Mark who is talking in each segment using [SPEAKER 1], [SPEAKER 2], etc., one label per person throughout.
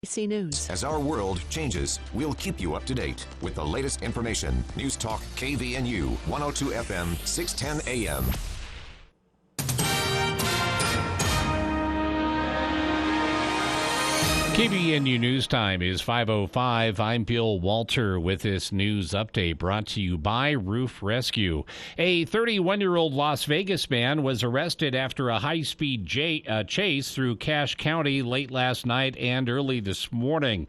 [SPEAKER 1] KBC News.
[SPEAKER 2] As our world changes, we'll keep you up to date with the latest information. News Talk KVNU 102 FM 610 AM.
[SPEAKER 3] KBNU News Time is 5:05. I'm Bill Walter with this news update brought to you by Roof Rescue. A 31-year-old Las Vegas man was arrested after a high-speed chase through Cache County late last night and early this morning.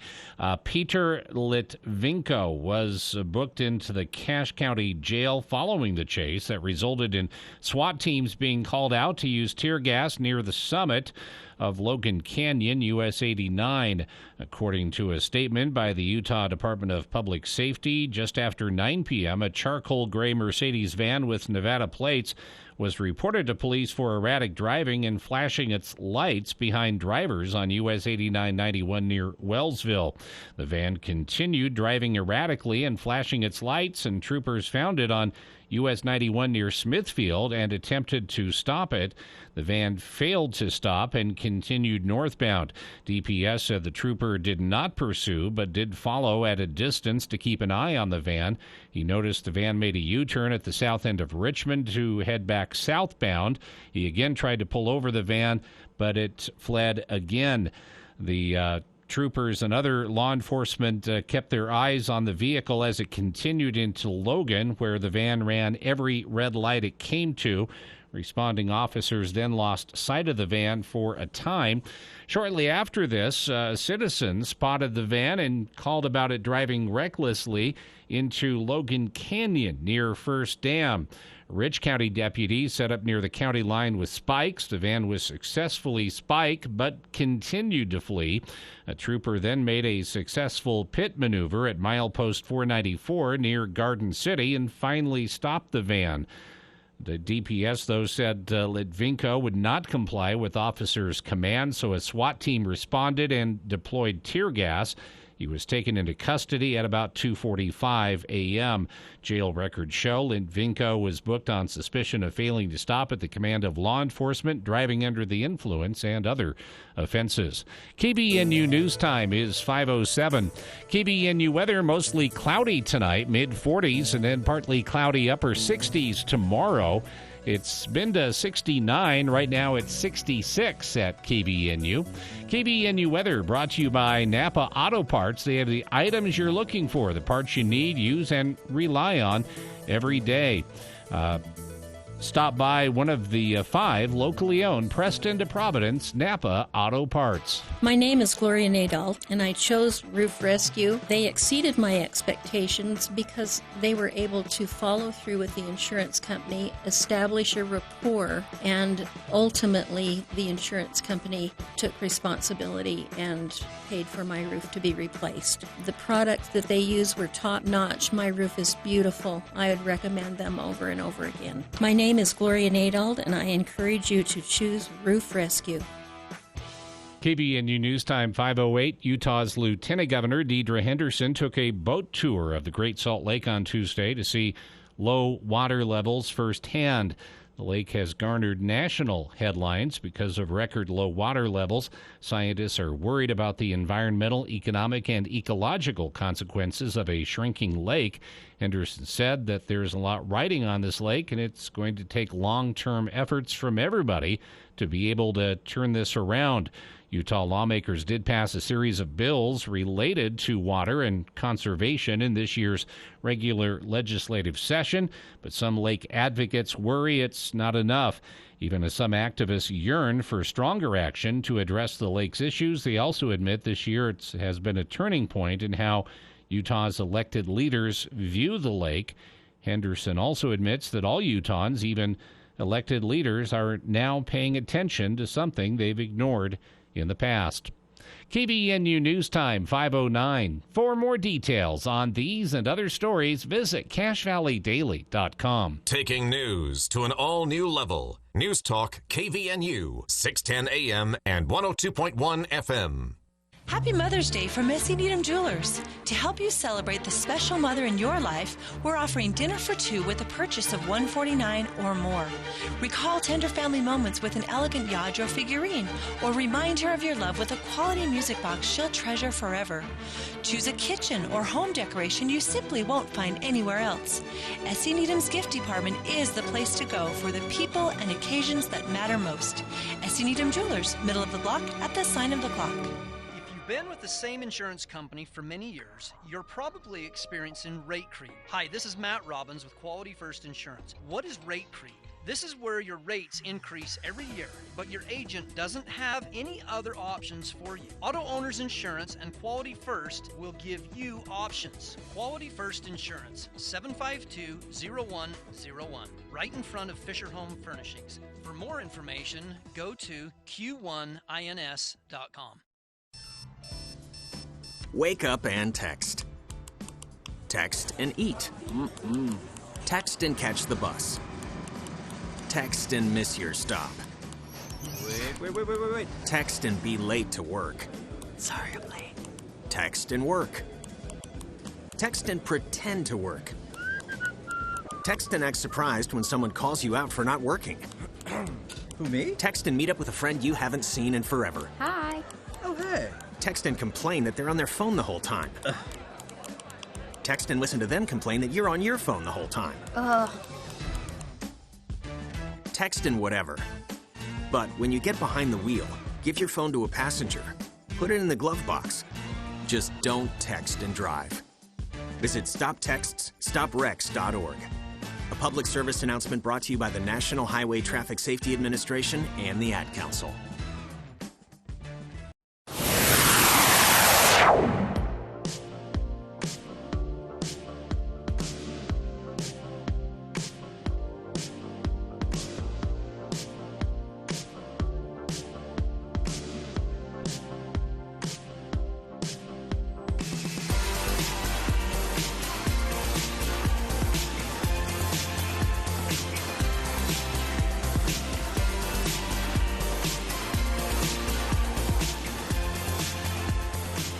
[SPEAKER 3] Peter Litvinko was booked into the Cache County jail following the chase that resulted in SWAT teams being called out to use tear gas near the summit of Logan Canyon, US 89. According to a statement by the Utah Department of Public Safety, just after 9 p.m., a charcoal gray Mercedes van with Nevada plates was reported to police for erratic driving and flashing its lights behind drivers on US 8991 near Wellsville. The van continued driving erratically and flashing its lights, and troopers found it on US 91 near Smithfield and attempted to stop it. The van failed to stop and continued northbound. DPS said the trooper did not pursue but did follow at a distance to keep an eye on the van. He noticed the van made a U-turn at the south end of Richmond to head back southbound. He again tried to pull over the van, but it fled again. The troopers and other law enforcement kept their eyes on the vehicle as it continued into Logan, where the van ran every red light it came to. Responding officers then lost sight of the van for a time. Shortly after this, citizens spotted the van and called about it driving recklessly into Logan Canyon near First Dam. Rich County deputies set up near the county line with spikes. The van was successfully spiked but continued to flee. A trooper then made a successful pit maneuver at milepost 494 near Garden City and finally stopped the van. The DPS, though, said Litvinko would not comply with officers' command, so a SWAT team responded and deployed tear gas. He was taken into custody at about 2:45 a.m. Jail records show Litvinko was booked on suspicion of failing to stop at the command of law enforcement, driving under the influence, and other offenses. KBNU News Time is 5:07. KBNU weather, mostly cloudy tonight, mid-40s, and then partly cloudy upper 60s tomorrow. It's been to 69. Right now it's 66 at KBNU. KBNU weather brought to you by Napa Auto Parts. They have the items you're looking for, the parts you need, use, and rely on every day. Stop by one of the 5 locally owned Preston to Providence Napa Auto Parts.
[SPEAKER 4] My name is Gloria Nadal, and I chose Roof Rescue. They exceeded my expectations because they were able to follow through with the insurance company, establish a rapport, and ultimately the insurance company took responsibility and paid for my roof to be replaced. The products that they use were top-notch. My roof is beautiful. I would recommend them over and over again. My name is Gloria Nadal, and I encourage you to choose Roof Rescue.
[SPEAKER 3] KBNU News Time 5:08. Utah's Lieutenant Governor Deidre Henderson took a boat tour of the Great Salt Lake on Tuesday to see low water levels firsthand. The lake has garnered national headlines because of record low water levels. Scientists are worried about the environmental, economic, and ecological consequences of a shrinking lake. Henderson said that there's a lot riding on this lake, and it's going to take long-term efforts from everybody to be able to turn this around. Utah lawmakers did pass a series of bills related to water and conservation in this year's regular legislative session, but some lake advocates worry it's not enough. Even as some activists yearn for stronger action to address the lake's issues, they also admit this year it has been a turning point in how Utah's elected leaders view the lake. Henderson also admits that all Utahns, even elected leaders, are now paying attention to something they've ignored in the past. KBNU News Time 5:09. For more details on these and other stories, visit CacheValleyDaily.com.
[SPEAKER 2] Taking news to an all-new level. News Talk KVNU 610 AM and 102.1 FM.
[SPEAKER 1] Happy Mother's Day from Messy Needham Jewelers. To help you celebrate the special mother in your life, we're offering dinner for two with a purchase of $149 or more. Recall tender family moments with an elegant Yadro figurine, or remind her of your love with a quality music box she'll treasure forever. Choose a kitchen or home decoration you simply won't find anywhere else. Essie Needham's gift department is the place to go for the people and occasions that matter most. Essie Needham Jewelers, middle of the block at the sign of the clock.
[SPEAKER 5] Been with the same insurance company for many years, you're probably experiencing rate creep. Hi, this is Matt Robbins with Quality First Insurance. What is rate creep? This is where your rates increase every year, but your agent doesn't have any other options for you. Auto Owners Insurance and Quality First will give you options. Quality First Insurance, 752-0101, right in front of Fisher Home Furnishings. For more information, go to q1ins.com.
[SPEAKER 6] Wake up and text. Text and eat. Text and catch the bus. Text and miss your stop. Wait. Text and be late to work.
[SPEAKER 1] Sorry, I'm late.
[SPEAKER 6] Text and work. Text and pretend to work. Text and act surprised when someone calls you out for not working.
[SPEAKER 7] Who, me?
[SPEAKER 6] Text and meet up with a friend you haven't seen in forever.
[SPEAKER 8] Hi.
[SPEAKER 7] Oh, hey.
[SPEAKER 6] Text and complain that they're on their phone the whole time. Text and listen to them complain that you're on your phone the whole time. Text and whatever. But when you get behind the wheel, give your phone to a passenger. Put it in the glove box. Just don't text and drive. Visit StopTextsStopWrecks.org. A public service announcement brought to you by the National Highway Traffic Safety Administration and the Ad Council.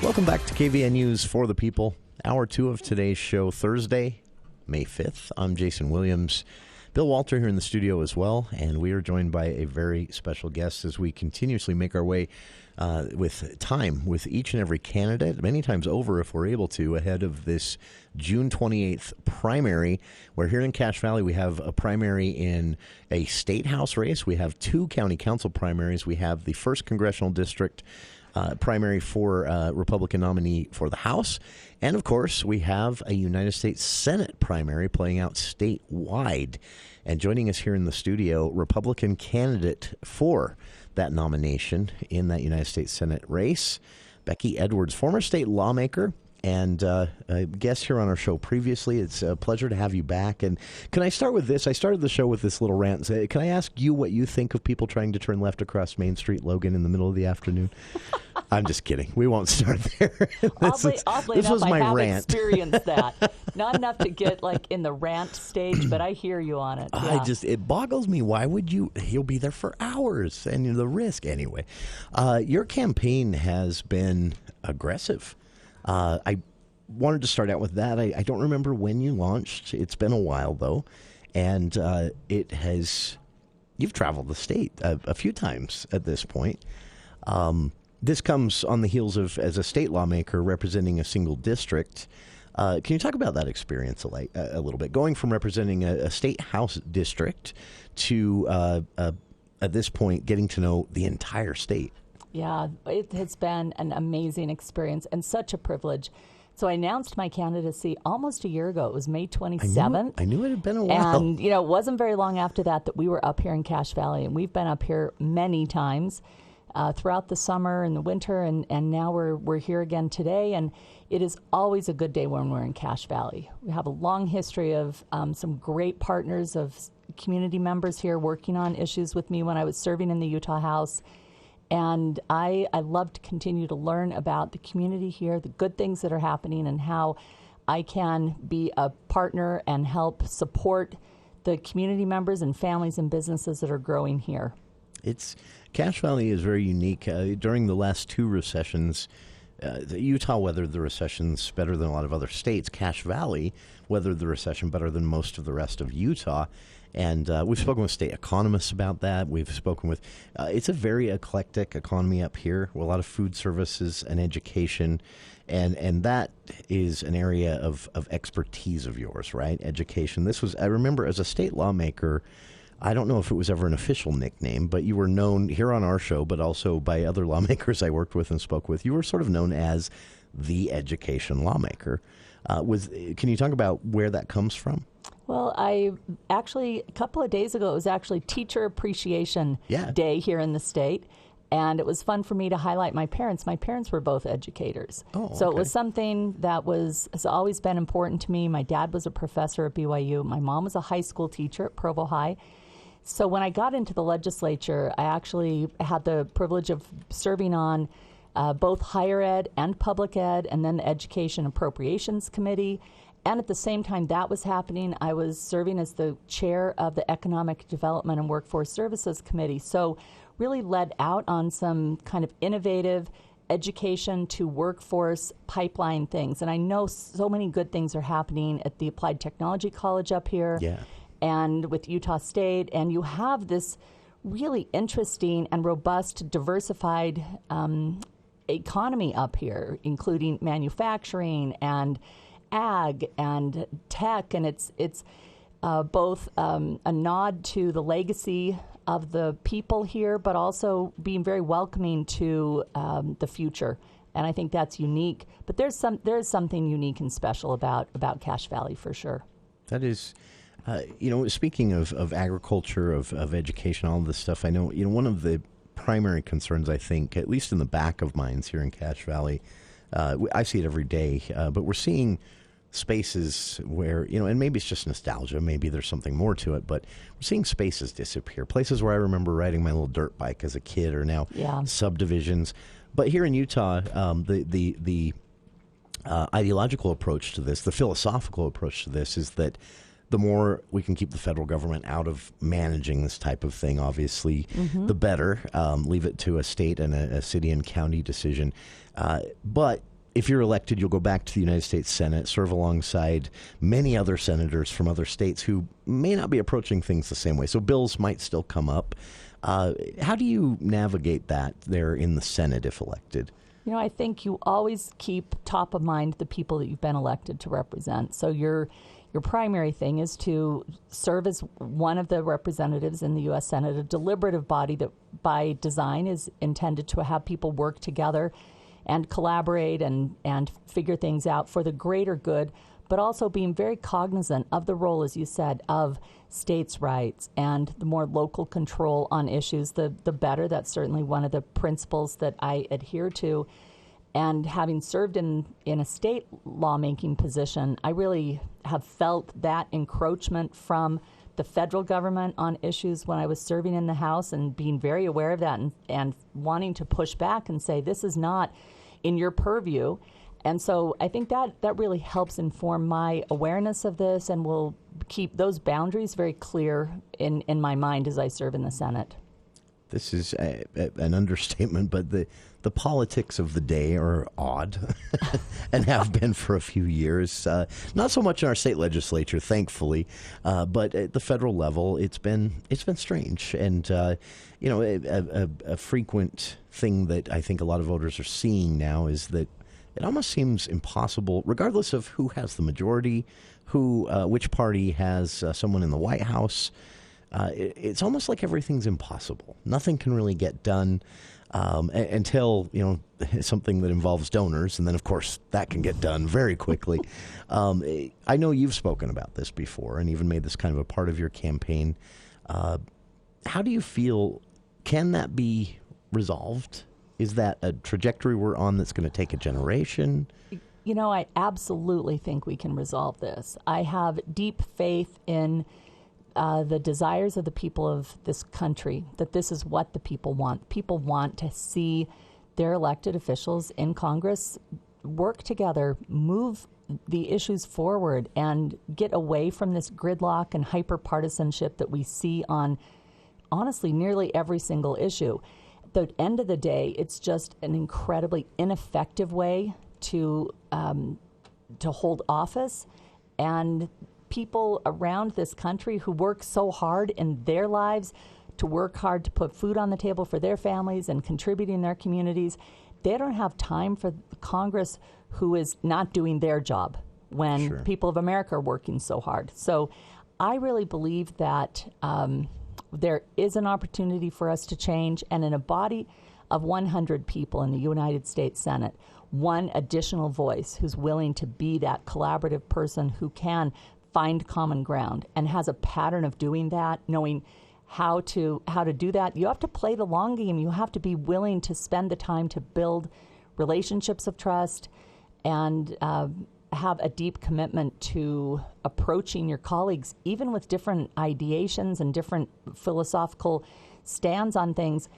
[SPEAKER 9] Welcome back to KVNU's For the People, Hour 2 of today's show, Thursday, May 5th. I'm Jason Williams. Bill Walter here in the studio as well, and we are joined by a very special guest as we continuously make our way with time with each and every candidate, many times over if we're able to, ahead of this June 28th primary, where here in Cache Valley we have a primary in a state house race. We have 2 county council primaries. We have the 1st Congressional District primary for Republican nominee for the House. And, of course, we have a United States Senate primary playing out statewide. And joining us here in the studio, Republican candidate for that nomination in that United States Senate race, Becky Edwards, former state lawmaker and a guest here on our show previously. It's a pleasure to have you back. And can I start with this? I started the show with this little rant. Can I ask you what you think of people trying to turn left across Main Street, Logan, in the middle of the afternoon? I'm just kidding. We won't start there.
[SPEAKER 8] Oddly enough, I have
[SPEAKER 9] rant.
[SPEAKER 8] Experienced that. Not enough to get like in the rant stage, but I hear you on it. Yeah.
[SPEAKER 9] It boggles me. Why would you? You'll be there for hours, and the risk anyway. Your campaign has been aggressive. I wanted to start out with that. I don't remember when you launched. It's been a while, though. And you've traveled the state a few times at this point. This comes on the heels of, as a state lawmaker representing a single district. Can you talk about that experience a little bit? Going from representing a state house district to, at this point, getting to know the entire state.
[SPEAKER 8] Yeah, it has been an amazing experience and such a privilege. So I announced my candidacy almost a year ago. It was May 27th.
[SPEAKER 9] I knew it had been a while.
[SPEAKER 8] And, it wasn't very long after that we were up here in Cache Valley. And we've been up here many times throughout the summer and the winter. And now we're here again today. And it is always a good day when we're in Cache Valley. We have a long history of some great partners of community members here working on issues with me when I was serving in the Utah House. And I love to continue to learn about the community here, the good things that are happening, and how I can be a partner and help support the community members and families and businesses that are growing here.
[SPEAKER 9] Cache Valley is very unique. During the last 2 recessions, Utah weathered the recessions better than a lot of other states. Cache Valley weathered the recession better than most of the rest of Utah. And we've spoken with state economists about that. We've spoken with, it's a very eclectic economy up here, with a lot of food services and education. And that is an area of expertise of yours, right? Education. This was, I remember as a state lawmaker, I don't know if it was ever an official nickname, but you were known here on our show, but also by other lawmakers I worked with and spoke with. You were sort of known as the education lawmaker. Can you talk about where that comes from?
[SPEAKER 8] Well, I actually, a couple of days ago, it was actually Teacher Appreciation Day here in the state. And it was fun for me to highlight my parents. My parents were both educators. So it was something that has always been important to me. My dad was a professor at BYU. My mom was a high school teacher at Provo High. So when I got into the legislature, I actually had the privilege of serving on both higher ed and public ed, and then the Education Appropriations Committee. And at the same time that was happening, I was serving as the chair of the Economic Development and Workforce Services Committee. So really led out on some kind of innovative education to workforce pipeline things. And I know so many good things are happening at the Applied Technology College up here. And with Utah State, and you have this really interesting and robust, diversified economy up here, including manufacturing and ag and tech, and it's both a nod to the legacy of the people here, but also being very welcoming to the future. And I think that's unique. But there's something unique and special about Cache Valley for sure.
[SPEAKER 9] That is. Speaking of agriculture, of education, all of this stuff, I know, one of the primary concerns, I think, at least in the back of minds here in Cache Valley, I see it every day, but we're seeing spaces where, and maybe it's just nostalgia, maybe there's something more to it, but we're seeing spaces disappear. Places where I remember riding my little dirt bike as a kid are now subdivisions. But here in Utah, the ideological approach to this, the philosophical approach to this is that the more we can keep the federal government out of managing this type of thing, obviously, the better. Leave it to a state and a city and county decision. But if you're elected, you'll go back to the United States Senate, serve alongside many other senators from other states who may not be approaching things the same way. So bills might still come up. How do you navigate that there in the Senate if elected?
[SPEAKER 8] I think you always keep top of mind the people that you've been elected to represent. So your primary thing is to serve as one of the representatives in the U.S. Senate, a deliberative body that by design is intended to have people work together and collaborate and figure things out for the greater good, but also being very cognizant of the role, as you said, of states' rights and the more local control on issues, the better. That's certainly one of the principles that I adhere to. And having served in a state lawmaking position, I really have felt that encroachment from the federal government on issues when I was serving in the House, and being very aware of that and wanting to push back and say, this is not in your purview. And so I think that really helps inform my awareness of this, and will keep those boundaries very clear in my mind as I serve in the Senate.
[SPEAKER 9] This is an understatement, but the politics of the day are odd and have been for a few years. Not so much in our state legislature, thankfully, but at the federal level, it's been strange. And, a frequent thing that I think a lot of voters are seeing now is that it almost seems impossible, regardless of who has the majority, which party has someone in the White House. It's almost like everything's impossible. Nothing can really get done until, something that involves donors. And then, of course, that can get done very quickly. I know you've spoken about this before and even made this kind of a part of your campaign. How do you feel? Can that be resolved? Is that a trajectory we're on that's going to take a generation?
[SPEAKER 8] I absolutely think we can resolve this. I have deep faith in the desires of the people of this country, that this is what the people want. People want to see their elected officials in Congress work together, move the issues forward, and get away from this gridlock and hyper-partisanship that we see on, honestly, nearly every single issue. the end of the day, it's just an incredibly ineffective way to hold office. And people around this country who work so hard in their lives to work hard to put food on the table for their families and contribute in their communities, they don't have time for Congress who is not doing their job when people of America are working so hard. So I really believe that there is an opportunity for us to change, and in a body of 100 people in the United States Senate, one additional voice who's willing to be that collaborative person who can find common ground and has a pattern of doing that, knowing how to do that. You have to play the long game. You have to be willing to spend the time to build relationships of trust and have a deep commitment to approaching your colleagues, even with different ideations and different philosophical stands on things,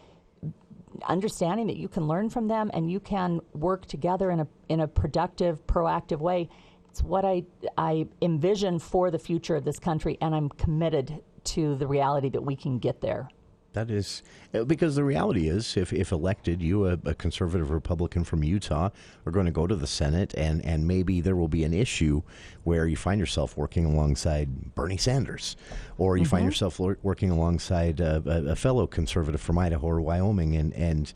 [SPEAKER 8] understanding that you can learn from them and you can work together in a productive, proactive way. It's what I envision for the future of this country, and I'm committed to the reality that we can get there.
[SPEAKER 9] That is, because the reality is, if elected, you, a conservative Republican from Utah, are going to go to the Senate, and maybe there will be an issue where you find yourself working alongside Bernie Sanders, or you find yourself working alongside a fellow conservative from Idaho or Wyoming, and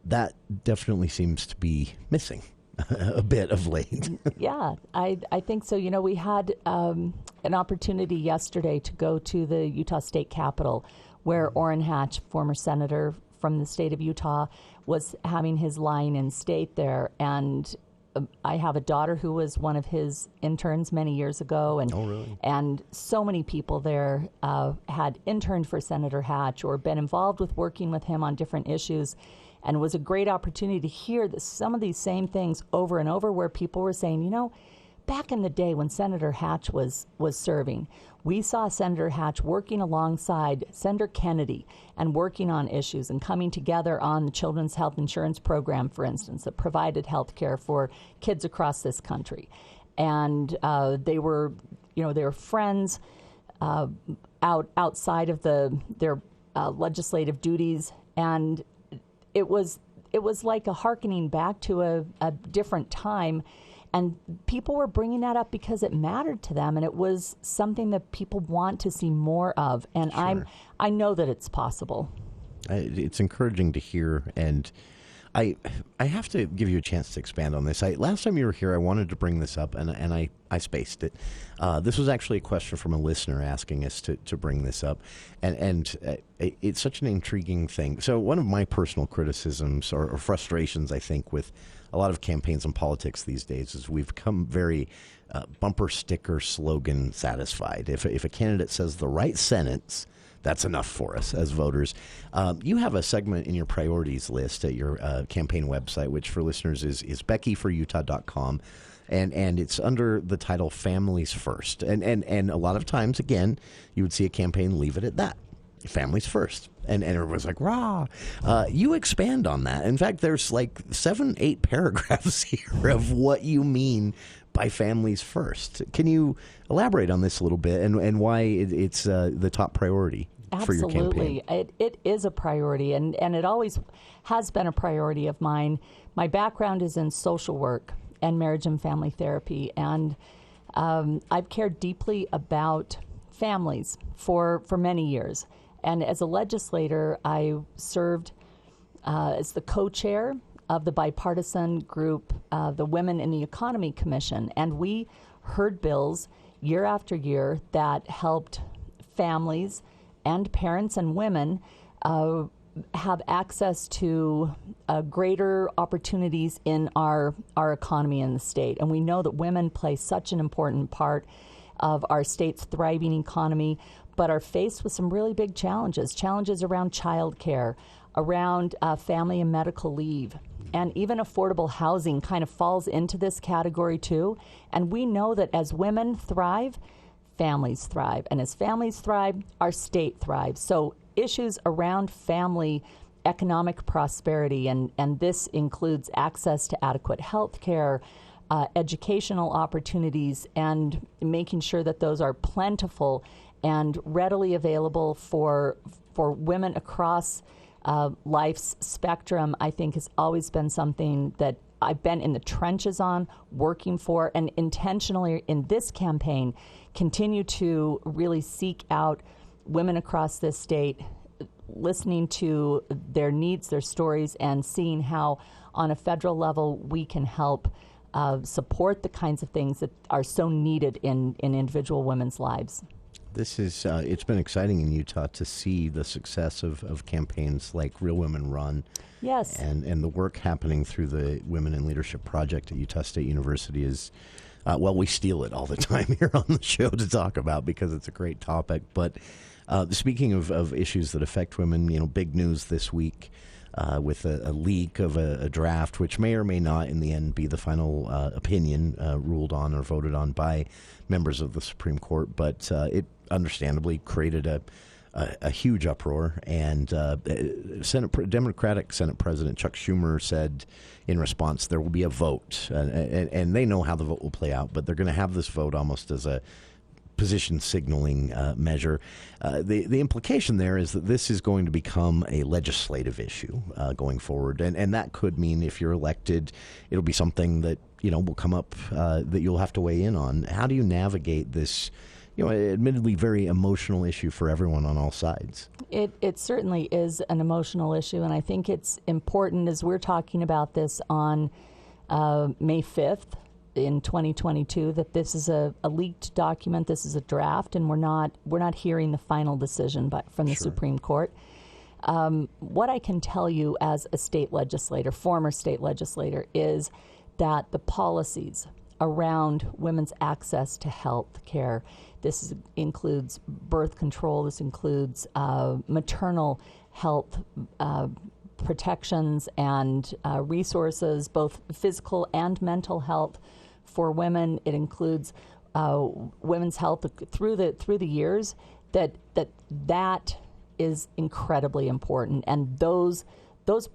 [SPEAKER 9] that definitely seems to be missing a bit of late.
[SPEAKER 8] Yeah, I think so. You know, we had an opportunity yesterday to go to the Utah State Capitol, where Orrin Hatch, former senator from the state of Utah, was having his line in state there. And I have a daughter who was one of his interns many years ago. And, and so many people there had interned for Senator Hatch or been involved with working with him on different issues. And it was a great opportunity to hear some of these same things over and over, where people were saying, you know, back in the day when Senator Hatch was serving, we saw Senator Hatch working alongside Senator Kennedy and working on issues and coming together on the Children's Health Insurance Program, for instance, that provided health care for kids across this country. And they were friends outside of their legislative duties, and it was like a hearkening back to a different time. And people were bringing that up because it mattered to them, and it was something that people want to see more of. And I know that it's possible.
[SPEAKER 9] It's encouraging to hear, and I have to give you a chance to expand on this. Last time you were here, I wanted to bring this up, and I spaced it. This was actually a question from a listener asking us to bring this up, and it's such an intriguing thing. So one of my personal criticisms or frustrations, I think, with a lot of campaigns and politics these days is we've become very bumper sticker slogan satisfied. If a candidate says the right sentence, that's enough for us as voters. You have a segment in your priorities list at your campaign website, which for listeners is beckyforutah.com. And it's under the title Families First. And a lot of times, again, you would see a campaign leave it at that. Families first. And everyone's like, rah. You expand on that. In fact, there's like 7-8 paragraphs here of what you mean by families first. Can you elaborate on this a little bit and why it's the top priority for your campaign?
[SPEAKER 8] Absolutely. It is a priority, and it always has been a priority of mine. My background is in social work and marriage and family therapy, and I've cared deeply about families for many years. And as a legislator, I served as the co-chair of the bipartisan group, the Women in the Economy Commission. And we heard bills year after year that helped families and parents and women have access to greater opportunities in our economy in the state. And we know that women play such an important part of our state's thriving economy, but are faced with some really big challenges around child care, around family and medical leave, and even affordable housing kind of falls into this category too. And we know that as women thrive, families thrive. And as families thrive, our state thrives. So issues around family economic prosperity, and this includes access to adequate health care, educational opportunities, and making sure that those are plentiful and readily available for women across life's spectrum, I think, has always been something that I've been in the trenches on, working for, and intentionally in this campaign continue to really seek out women across this state, listening to their needs, their stories, and seeing how on a federal level we can help support the kinds of things that are so needed in individual women's lives.
[SPEAKER 9] This is, it's been exciting in Utah to see the success of campaigns like Real Women Run.
[SPEAKER 8] Yes.
[SPEAKER 9] And the work happening through the Women in Leadership Project at Utah State University is, well, we steal it all the time here on the show to talk about because it's a great topic. But speaking of issues that affect women, big news this week with a leak of a draft, which may or may not in the end be the final opinion ruled on or voted on by members of the Supreme Court. But it understandably created a huge uproar, and Democratic Senate President Chuck Schumer said in response there will be a vote, and they know how the vote will play out, but they're going to have this vote almost as a position signaling measure. The implication there is that this is going to become a legislative issue going forward, and that could mean if you're elected, it'll be something that will come up that you'll have to weigh in on. How do you navigate this? Admittedly very emotional issue for everyone on all sides.
[SPEAKER 8] It certainly is an emotional issue, and I think it's important as we're talking about this on May 5th in 2022 that this is a leaked document, this is a draft, and we're not hearing the final decision from the Supreme Court. What I can tell you as a state legislator, former state legislator, is that the policies around women's access to health care, this includes birth control, this includes maternal health protections and resources, both physical and mental health for women. It includes women's health through the years. That is incredibly important, and those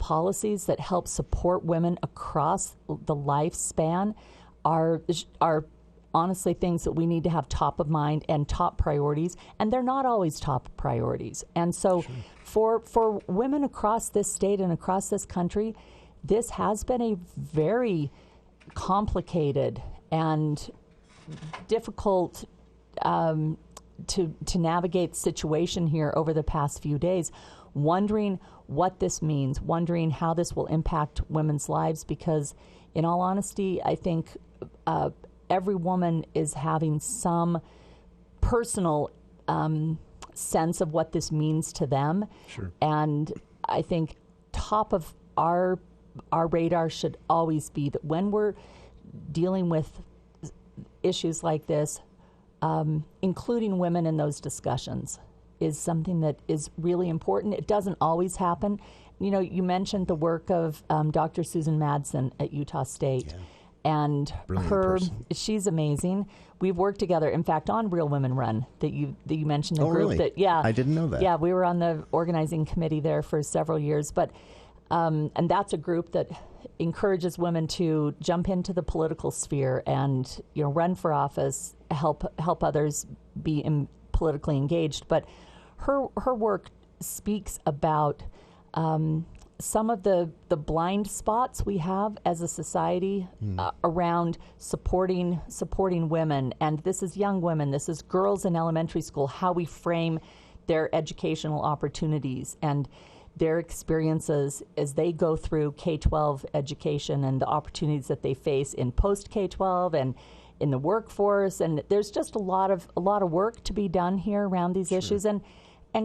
[SPEAKER 8] policies that help support women across the lifespan are honestly things that we need to have top of mind and top priorities, and they're not always top priorities. And so for women across this state and across this country, this has been a very complicated and difficult to navigate situation here over the past few days, wondering what this means, wondering how this will impact women's lives, because in all honesty, I think every woman is having some personal sense of what this means to them.
[SPEAKER 9] Sure.
[SPEAKER 8] And I think top of our radar should always be that when we're dealing with issues like this, including women in those discussions is something that is really important. It doesn't always happen. You mentioned the work of Dr. Susan Madsen at Utah State.
[SPEAKER 9] Yeah.
[SPEAKER 8] And she's amazing. We've worked together, in fact, on Real Women Run that you mentioned. The group
[SPEAKER 9] really?
[SPEAKER 8] That, yeah,
[SPEAKER 9] I didn't know that.
[SPEAKER 8] Yeah, we were on the organizing committee there for several years, but and that's a group that encourages women to jump into the political sphere and run for office, help others be politically engaged. But her work speaks about some of the blind spots we have as a society around supporting women. And this is young women, this is girls in elementary school, how we frame their educational opportunities and their experiences as they go through K-12 education and the opportunities that they face in post-K-12 and in the workforce. And there's just a lot of work to be done here around these issues. And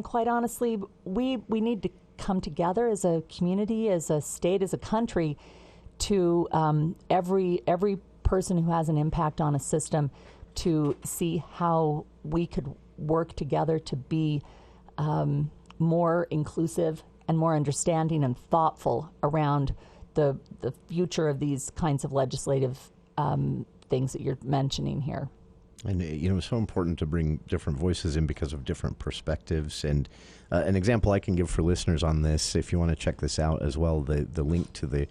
[SPEAKER 8] quite honestly, we need to come together as a community, as a state, as a country to every person who has an impact on a system to see how we could work together to be more inclusive and more understanding and thoughtful around the future of these kinds of legislative things that you're mentioning here.
[SPEAKER 9] And, it's so important to bring different voices in because of different perspectives. And an example I can give for listeners on this, if you want to check this out as well, the link to the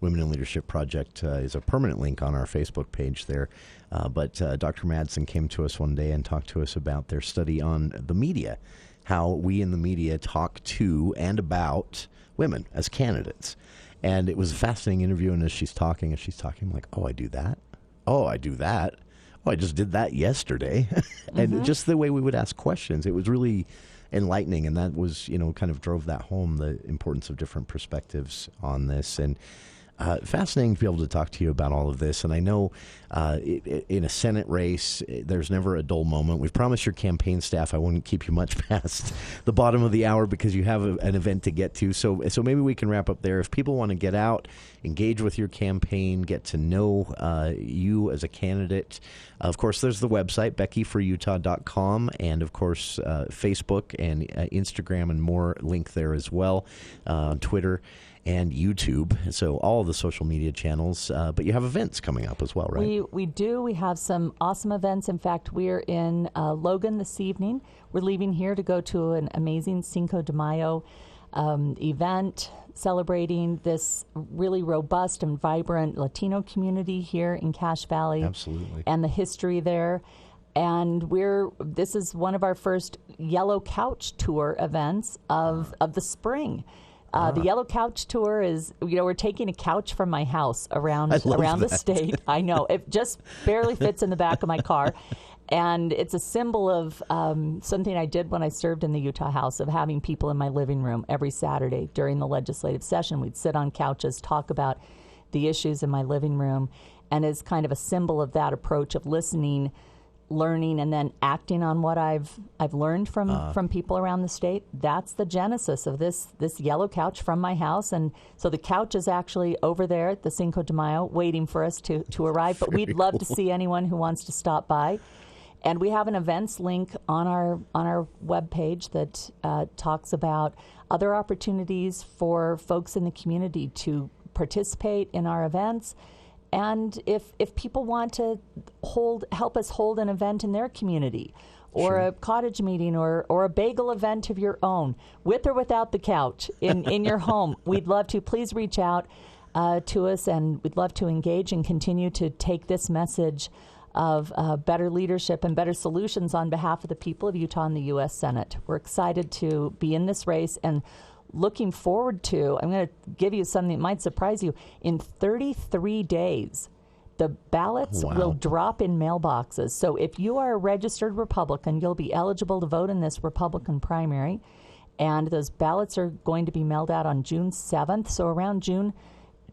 [SPEAKER 9] Women in Leadership Project is a permanent link on our Facebook page there. But Dr. Madsen came to us one day and talked to us about their study on the media, how we in the media talk to and about women as candidates. And it was a fascinating interview, and as she's talking, I'm like, oh, I do that? Oh, I do that? Oh, I just did that yesterday. And just the way we would ask questions, it was really enlightening, and that was, kind of drove that home, the importance of different perspectives on this. And fascinating to be able to talk to you about all of this. And I know in a Senate race, there's never a dull moment. We've promised your campaign staff I wouldn't keep you much past the bottom of the hour because you have an event to get to. So maybe we can wrap up there. If people want to get out, engage with your campaign, get to know you as a candidate, of course, there's the website, beckyforutah.com, and, of course, Facebook and Instagram and more link there as well, on Twitter and YouTube, so all of the social media channels. But you have events coming up as well, right?
[SPEAKER 8] We do. We have some awesome events. In fact, we're in Logan this evening. We're leaving here to go to an amazing Cinco de Mayo event celebrating this really robust and vibrant Latino community here in Cache Valley.
[SPEAKER 9] Absolutely. And
[SPEAKER 8] the history there. And this is one of our first Yellow Couch Tour events of the spring. The Yellow Couch Tour is, we're taking a couch from my house around the state. I know. It just barely fits in the back of my car. And it's a symbol of something I did when I served in the Utah House, of having people in my living room every Saturday during the legislative session. We'd sit on couches, talk about the issues in my living room. And it's kind of a symbol of that approach of listening, learning, and then acting on what I've learned from people around the state. That's the genesis of this Yellow Couch from my house. And so the couch is actually over there at the Cinco de Mayo waiting for us to arrive. But we'd love to see anyone who wants to stop by. And we have an events link on our webpage that talks about other opportunities for folks in the community to participate in our events. And if people want to help us hold an event in their community, or a cottage meeting, or a bagel event of your own, with or without the couch in your home, we'd love to. Please reach out to us, and we'd love to engage and continue to take this message of better leadership and better solutions on behalf of the people of Utah and the U.S. Senate. We're excited to be in this race and looking forward to, I'm going to give you something that might surprise you. In 33 days, the ballots will drop in mailboxes. So if you are a registered Republican, you'll be eligible to vote in this Republican primary. And those ballots are going to be mailed out on June 7th. So around June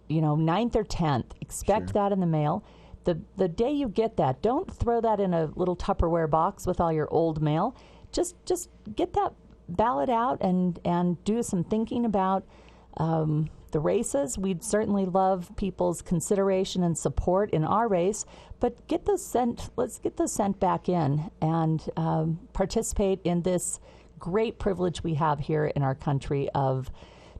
[SPEAKER 8] 9th or 10th, expect that in the mail. The day you get that, don't throw that in a little Tupperware box with all your old mail. Just get that ballot out and do some thinking about the races. We'd certainly love people's consideration and support in our race, but let's get those sent back in and participate in this great privilege we have here in our country of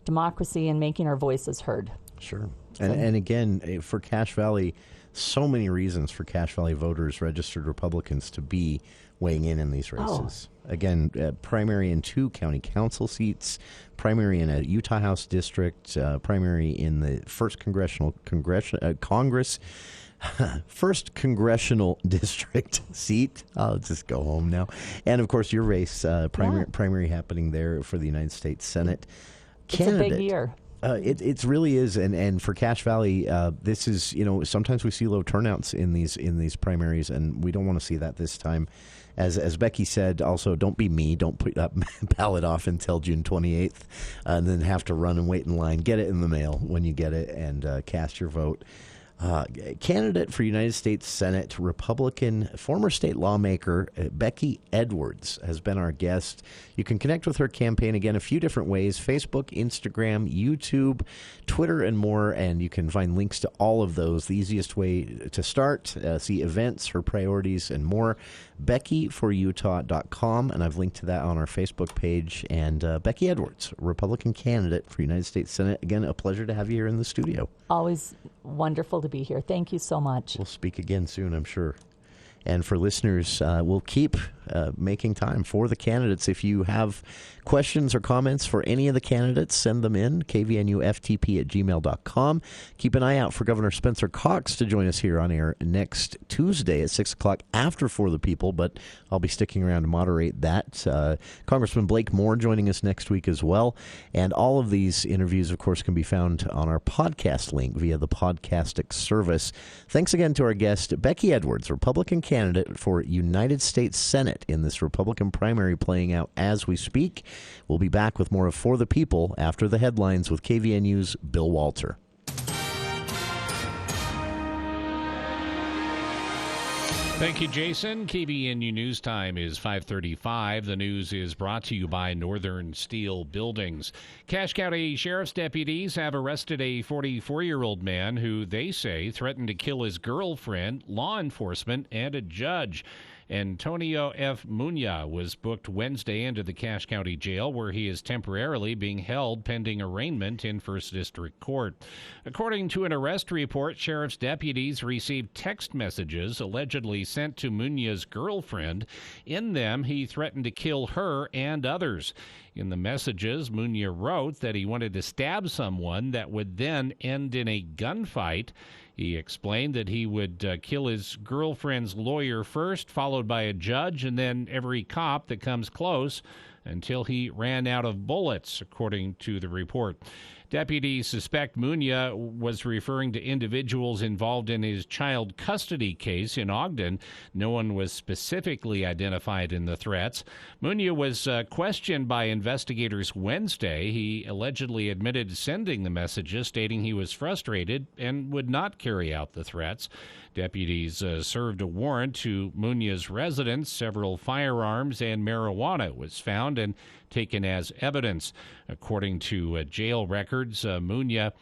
[SPEAKER 8] democracy and making our voices heard.
[SPEAKER 9] Sure. And again, for Cache Valley, so many reasons for Cache Valley voters, registered Republicans, to be weighing in these races. Again, primary in 2 county council seats, primary in a Utah House district, primary in the 1st Congress, 1st Congressional District seat. I'll just go home now. And, of course, your race, primary happening there for the United States Senate. Candidate.
[SPEAKER 8] It's a big year.
[SPEAKER 9] It really is, and for Cache Valley, this is, sometimes we see low turnouts in these primaries, and we don't want to see that this time. As Becky said, also, don't be me. Don't put that ballot off until June 28th, and then have to run and wait in line. Get it in the mail when you get it, and cast your vote. Candidate for United States Senate, Republican, former state lawmaker Becky Edwards has been our guest. You can connect with her campaign, again, a few different ways: Facebook, Instagram, YouTube, Twitter, and more. And you can find links to all of those. The easiest way to start, see events, her priorities, and more, beckyforutah.com. And I've linked to that on our Facebook page. And Becky Edwards, Republican candidate for United States Senate. Again, a pleasure to have you here in the studio.
[SPEAKER 8] Always wonderful to be here. Thank you so much.
[SPEAKER 9] We'll speak again soon, I'm sure. And for listeners, we'll keep making time for the candidates. If you have questions or comments for any of the candidates, send them in, kvnuftp@gmail.com. Keep an eye out for Governor Spencer Cox to join us here on air next Tuesday at 6 o'clock after For the People, but I'll be sticking around to moderate that. Congressman Blake Moore joining us next week as well. And all of these interviews, of course, can be found on our podcast link via the Podcastic service. Thanks again to our guest, Becky Edwards, Republican candidate for United States Senate in this Republican primary playing out as we speak. We'll be back with more of For the People after the headlines with KVNU's Bill Walter.
[SPEAKER 3] Thank you, Jason. KVNU News Time is 5:35. The news is brought to you by Northern Steel Buildings. Cache County Sheriff's deputies have arrested a 44-year-old man who they say threatened to kill his girlfriend, law enforcement, and a judge. Antonio F. Muñoz was booked Wednesday into the Cache County Jail, where he is temporarily being held pending arraignment in First District Court. According to an arrest report, sheriff's deputies received text messages allegedly sent to Muñoz's girlfriend. In them, he threatened to kill her and others. In the messages, Muñoz wrote that he wanted to stab someone that would then end in a gunfight. He explained that he would kill his girlfriend's lawyer first, followed by a judge, and then every cop that comes close until he ran out of bullets, according to the report. Deputies suspect Muñoz was referring to individuals involved in his child custody case in Ogden. No one was specifically identified in the threats. Muñoz was questioned by investigators Wednesday. He allegedly admitted to sending the messages, stating he was frustrated and would not carry out the threats. Deputies served a warrant to Muñoz's residence. Several firearms and marijuana was found and taken as evidence. According to jail records, Muñoz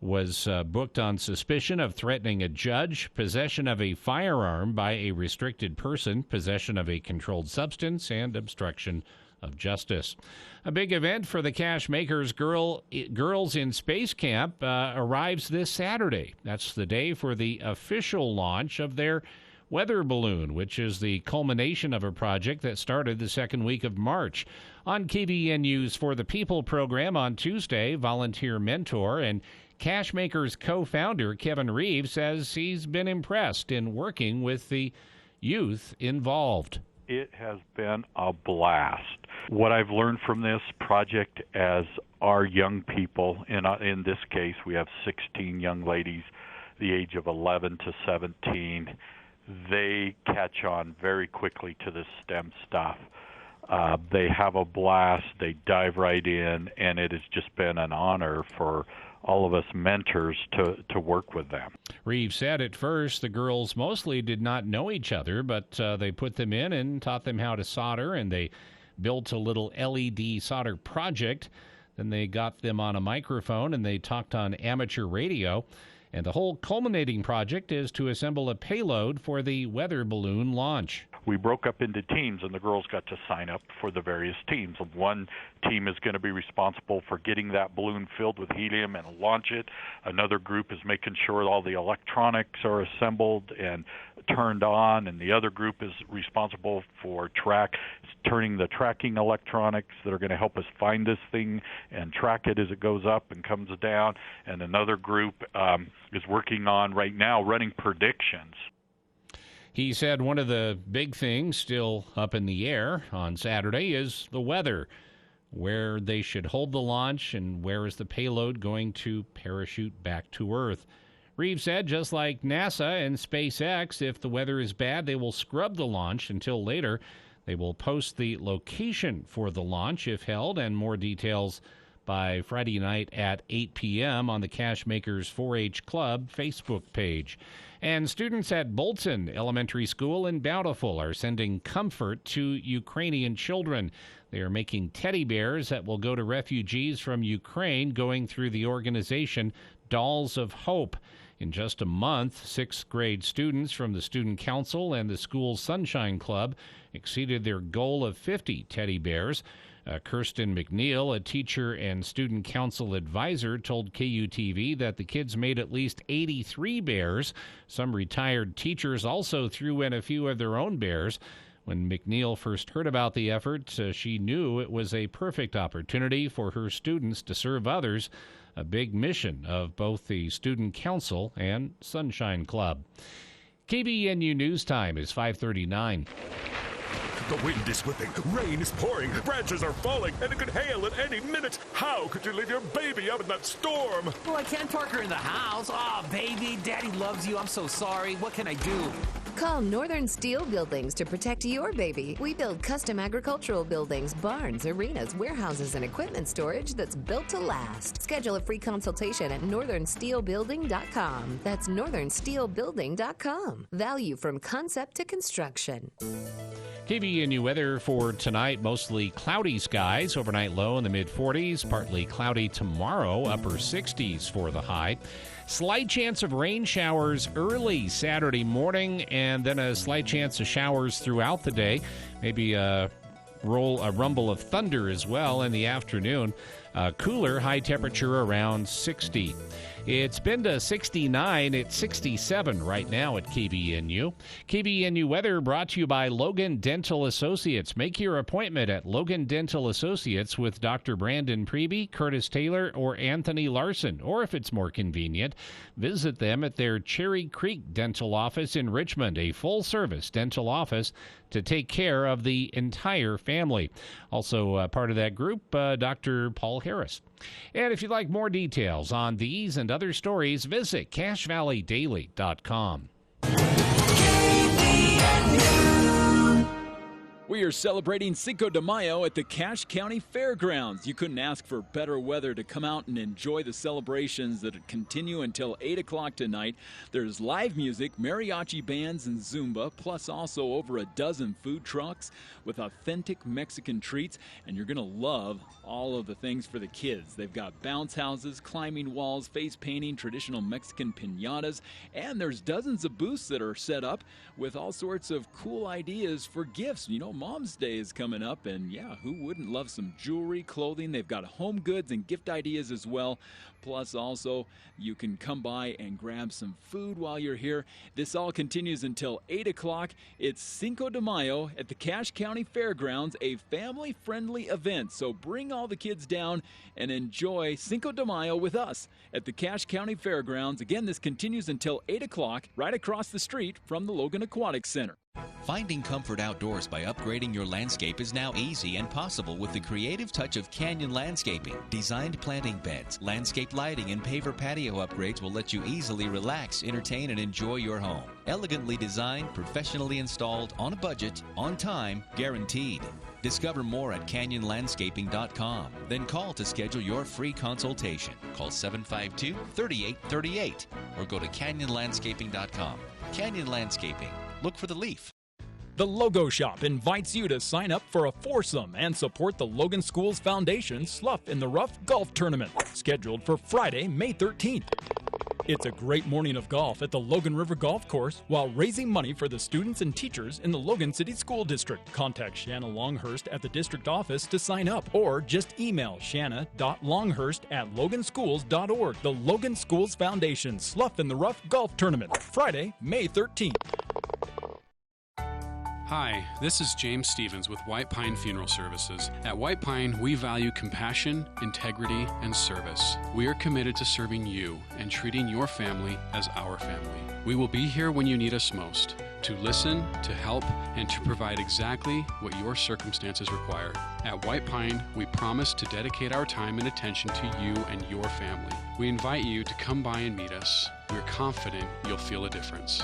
[SPEAKER 3] was booked on suspicion of threatening a judge, possession of a firearm by a restricted person, possession of a controlled substance, and obstruction of justice. A big event for the Cache Makers Girls in Space Camp arrives this Saturday. That's the day for the official launch of their weather balloon, which is the culmination of a project that started the second week of March. On KVNU's For the People program on Tuesday, volunteer mentor and Cache Makers co-founder Kevin Reeves says he's been impressed in working with the youth involved.
[SPEAKER 10] It has been a blast. What I've learned from this project as our young people, in this case we have 16 young ladies, the age of 11 to 17, they catch on very quickly to this STEM stuff. They have a blast, they dive right in, and it has just been an honor for all of us mentors to work with them.
[SPEAKER 3] Reeves said at first the girls mostly did not know each other, but they put them in and taught them how to solder, and they built a little LED solder project. Then they got them on a microphone and they talked on amateur radio. And the whole culminating project is to assemble a payload for the weather balloon launch.
[SPEAKER 10] We broke up into teams, and the girls got to sign up for the various teams. One team is going to be responsible for getting that balloon filled with helium and launch it. Another group is making sure all the electronics are assembled and turned on, and the other group is responsible for turning the tracking electronics that are going to help us find this thing and track it as it goes up and comes down. And another group is working on right now running predictions.
[SPEAKER 3] He said one of the big things still up in the air on Saturday is the weather, where they should hold the launch and where is the payload going to parachute back to Earth. Reeves said, just like NASA and SpaceX, if the weather is bad, they will scrub the launch until later. They will post the location for the launch if held, and more details by Friday night at 8 p.m. on the Cache Makers 4-H Club Facebook page. And students at Bolton Elementary School in Bountiful are sending comfort to Ukrainian children. They are making teddy bears that will go to refugees from Ukraine, going through the organization Dolls of Hope. In just a month, sixth grade students from the Student Council and the school's Sunshine Club exceeded their goal of 50 teddy bears. Kirsten McNeil, a teacher and student council advisor, told KUTV that the kids made at least 83 bears. Some retired teachers also threw in a few of their own bears. When McNeil first heard about the effort, she knew it was a perfect opportunity for her students to serve others, a big mission of both the Student Council and Sunshine Club. KBNU News Time is 5:39.
[SPEAKER 11] The wind is whipping, rain is pouring, branches are falling, and it could hail at any minute. How could you leave your baby out in that storm?
[SPEAKER 12] Well, I can't park her in the house. Oh, baby, Daddy loves you. I'm so sorry. What can I do?
[SPEAKER 13] Call Northern Steel Buildings to protect your baby. We build custom agricultural buildings, barns, arenas, warehouses, and equipment storage that's built to last. Schedule a free consultation at northernsteelbuilding.com. That's northernsteelbuilding.com. Value from concept to construction.
[SPEAKER 3] KBNU weather for tonight, mostly cloudy skies, overnight low in the mid-40s, partly cloudy tomorrow, upper 60s for the high. Slight chance of rain showers early Saturday morning, and then a slight chance of showers throughout the day. Maybe a rumble of thunder as well in the afternoon. Cooler, high temperature around 60. It's been to 69. It's 67 right now at KBNU. KBNU weather brought to you by Logan Dental Associates. Make your appointment at Logan Dental Associates with Dr. Brandon Preby, Curtis Taylor, or Anthony Larson. Or if it's more convenient, visit them at their Cherry Creek Dental Office in Richmond, a full-service dental office to take care of the entire family. Also part of that group, Dr. Paul Harris. And if you'd like more details on these and other stories, visit CashValleyDaily.com.
[SPEAKER 14] We are celebrating Cinco de Mayo at the Cache County Fairgrounds. You couldn't ask for better weather to come out and enjoy the celebrations that continue until 8 o'clock tonight. There's live music, mariachi bands, and Zumba, plus also over a dozen food trucks with authentic Mexican treats, and you're going to love all of the things for the kids. They've got bounce houses, climbing walls, face painting, traditional Mexican piñatas, and there's dozens of booths that are set up with all sorts of cool ideas for gifts. You know, Mom's Day is coming up, and yeah, who wouldn't love some jewelry, clothing? They've got home goods and gift ideas as well. Plus, also, you can come by and grab some food while you're here. This all continues until 8 o'clock. It's Cinco de Mayo at the Cache County Fairgrounds, a family-friendly event. So bring all the kids down and enjoy Cinco de Mayo with us at the Cache County Fairgrounds. Again, this continues until 8 o'clock, right across the street from the Logan Aquatic Center.
[SPEAKER 15] Finding comfort outdoors by upgrading your landscape is now easy and possible with the creative touch of Canyon Landscaping. Designed planting beds, landscape lighting, and paver patio upgrades will let you easily relax, entertain, and enjoy your home. Elegantly designed, professionally installed, on a budget, on time, guaranteed. Discover more at canyonlandscaping.com. Then call to schedule your free consultation. Call 752-3838 or go to canyonlandscaping.com. Canyon Landscaping. Look for the leaf.
[SPEAKER 14] The Logo Shop invites you to sign up for a foursome and support the Logan Schools Foundation Slough in the Rough Golf Tournament, scheduled for Friday, May 13th. It's a great morning of golf at the Logan River Golf Course while raising money for the students and teachers in the Logan City School District. Contact Shanna Longhurst at the district office to sign up, or just email shanna.longhurst@loganschools.org. The Logan Schools Foundation Slough in the Rough Golf Tournament, Friday, May 13th.
[SPEAKER 16] Hi, this is James Stevens with White Pine Funeral Services. At White Pine, we value compassion, integrity, and service. We are committed to serving you and treating your family as our family. We will be here when you need us most, to listen, to help, and to provide exactly what your circumstances require. At White Pine, we promise to dedicate our time and attention to you and your family. We invite you to come by and meet us. We're confident you'll feel a difference.